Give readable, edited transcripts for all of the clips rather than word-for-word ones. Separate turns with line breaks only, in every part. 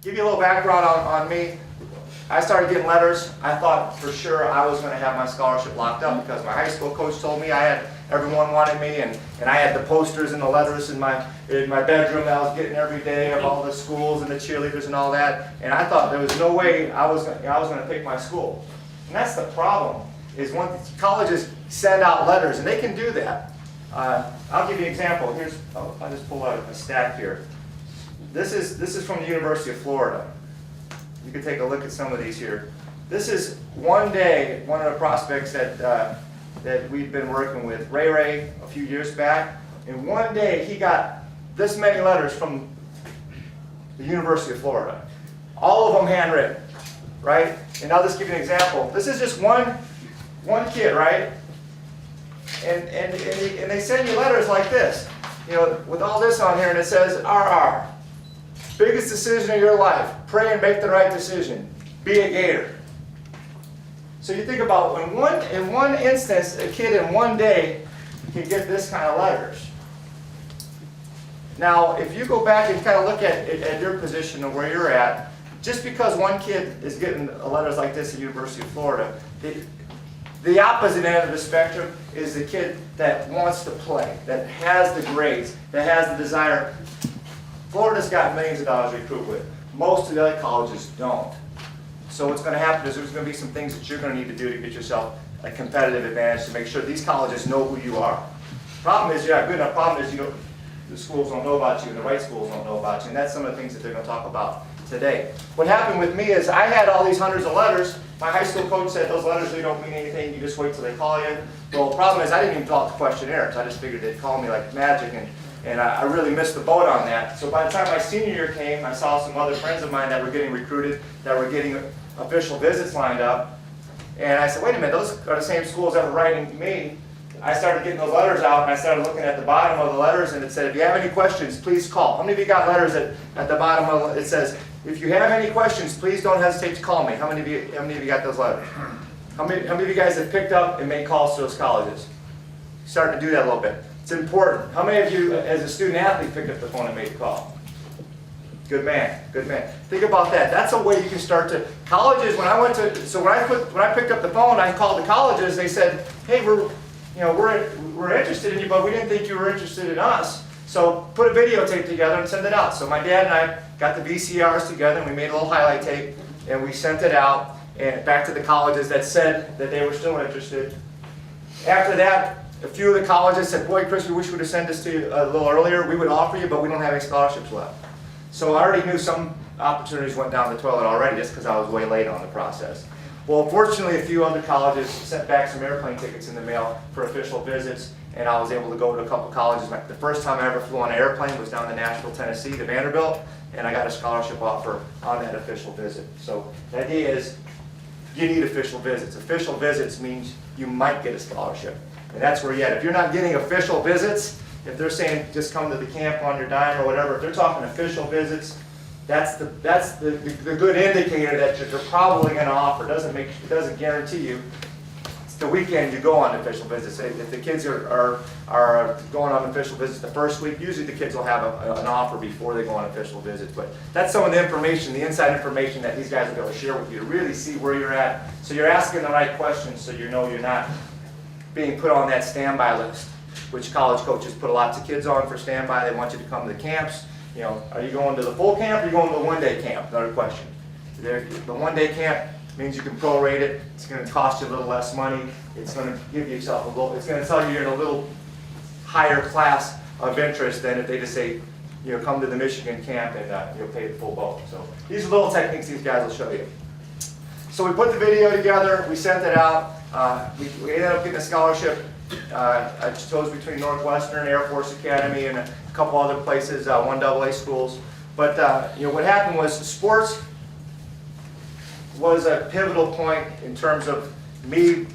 Give you a little background on me. I started getting letters. I thought for sure I was going to have my scholarship locked up because my high school coach told me everyone wanted me, and I had the posters and the letters in my bedroom that I was getting every day of all the schools and the cheerleaders and all that. And I thought there was no way I was going to pick my school. And that's the problem, is when colleges send out letters, and they can do that. I'll give you an example. I'll just pull out a stack here. This is from the University of Florida. You can take a look at some of these here. This is one day, one of the prospects that we've been working with, Ray, a few years back. In one day, he got this many letters from the University of Florida. All of them handwritten, right? And I'll just give you an example. This is just one kid, right? And they send you letters like this, you know, with all this on here, and it says, RR. Biggest decision of your life. Pray and make the right decision. Be a Gator. So you think about in one instance, a kid in one day can get this kind of letters. Now, if you go back and kind of look at your position and where you're at, just because one kid is getting letters like this at the University of Florida, the opposite end of the spectrum is the kid that wants to play, that has the grades, that has the desire. Florida's got millions of dollars to recruit with. Most of the other colleges don't. So what's going to happen is there's going to be some things that you're going to need to do to get yourself a competitive advantage to make sure these colleges know who you are. Problem is, yeah, good enough. Problem is, the schools don't know about you, and the right schools don't know about you, and that's some of the things that they're going to talk about today. What happened with me is I had all these hundreds of letters. My high school coach said those letters really don't mean anything. You just wait till they call you. Well, the problem is I didn't even fill out the questionnaires. I just figured they'd call me like magic, and I really missed the boat on that. So by the time my senior year came, I saw some other friends of mine that were getting recruited, that were getting official visits lined up. And I said, wait a minute, those are the same schools that were writing me. I started getting those letters out, and I started looking at the bottom of the letters, and it said, if you have any questions, please call. How many of you got letters at the bottom of it says, if you have any questions, please don't hesitate to call me. How many of you got those letters? How many of you guys have picked up and made calls to those colleges? Starting to do that a little bit. It's important. How many of you, as a student athlete, picked up the phone and made a call? Good man, good man. Think about that. That's a way you can start to, colleges, when I picked up the phone, I called the colleges, they said, hey, we're interested in you, but we didn't think you were interested in us. So put a videotape together and send it out. So my dad and I got the VCRs together, and we made a little highlight tape, and we sent it out and back to the colleges that said that they were still interested. After that, a few of the colleges said, boy, Chris, we wish we would have sent this to you a little earlier. We would offer you, but we don't have any scholarships left. So I already knew some opportunities went down the toilet already just because I was way late on the process. Well, fortunately, a few other colleges sent back some airplane tickets in the mail for official visits, and I was able to go to a couple colleges. The first time I ever flew on an airplane was down to Nashville, Tennessee, to Vanderbilt, and I got a scholarship offer on that official visit. So the idea is you need official visits. Official visits means you might get a scholarship. And that's where you're at. If you're not getting official visits, if they're saying just come to the camp on your dime or whatever, if they're talking official visits, that's the good indicator that you're probably going to offer. It doesn't guarantee you. It's the weekend you go on official visits. If the kids are going on official visits the first week, usually the kids will have an offer before they go on official visits. But that's some of the information, the inside information that these guys will be able to share with you to really see where you're at. So you're asking the right questions so you know you're not being put on that standby list, which college coaches put lots of kids on for standby. They want you to come to the camps. You know, are you going to the full camp or are you going to the one-day camp? Another question. The one-day camp means you can prorate it. It's going to cost you a little less money. It's going to give yourself a little, it's going to tell you you're in a little higher class of interest than if they just say, you know, come to the Michigan camp and you'll pay the full boat. So these are little techniques these guys will show you. So we put the video together, we sent it out. We ended up getting a scholarship. I chose between Northwestern, Air Force Academy, and a couple other places, 1AA schools. But you know, what happened was sports was a pivotal point in terms of me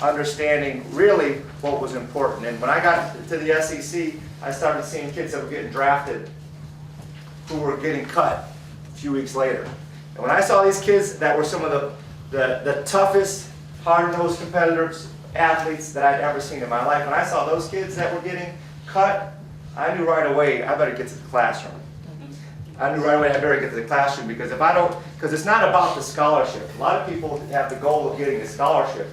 understanding really what was important. And when I got to the SEC, I started seeing kids that were getting drafted who were getting cut a few weeks later. And when I saw these kids that were some of the toughest, hard-nosed competitors, athletes that I'd ever seen in my life, when I saw those kids that were getting cut, I knew right away I better get to the classroom. I knew right away I better get to the classroom, because if I don't, because it's not about the scholarship. A lot of people have the goal of getting a scholarship,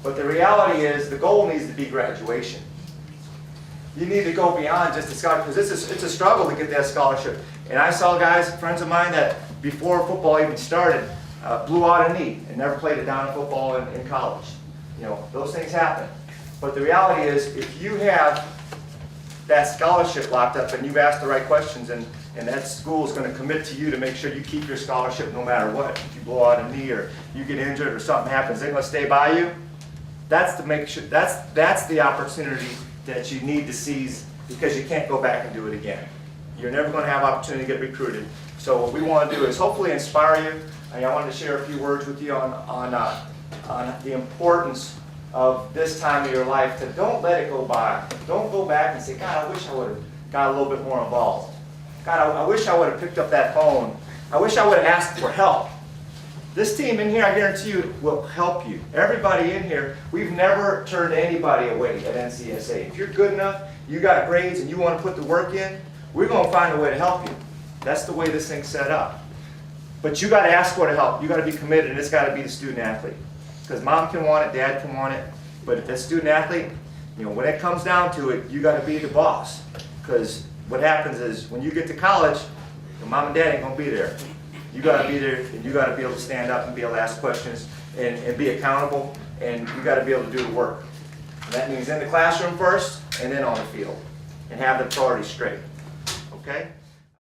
but the reality is the goal needs to be graduation. You need to go beyond just the scholarship, because it's a struggle to get that scholarship. And I saw guys, friends of mine, that before football even started, blew out a knee and never played a down in football in college. You know, those things happen. But the reality is, if you have that scholarship locked up and you've asked the right questions, and that school is going to commit to you to make sure you keep your scholarship no matter what. If you blow out a knee or you get injured or something happens, they're going to stay by you. That's to make sure, that's the opportunity that you need to seize, because you can't go back and do it again. You're never going to have opportunity to get recruited. So what we want to do is hopefully inspire you. I wanted to share a few words with you on the importance of this time of your life. To don't let it go by. Don't go back and say, God, I wish I would have got a little bit more involved. God, I wish I would have picked up that phone. I wish I would have asked for help. This team in here, I guarantee you, will help you. Everybody in here, we've never turned anybody away at NCSA. If you're good enough, you got grades, and you want to put the work in, we're going to find a way to help you. That's the way this thing's set up. But you got to ask for the help. You got to be committed, and it's got to be the student athlete. Because mom can want it, dad can want it, but if that student athlete, you know, when it comes down to it, you got to be the boss. Because what happens is, when you get to college, your mom and dad ain't going to be there. You got to be there, and you got to be able to stand up and be able to ask questions and be accountable, and you got to be able to do the work. And that means in the classroom first, and then on the field, and have the priorities straight. Okay?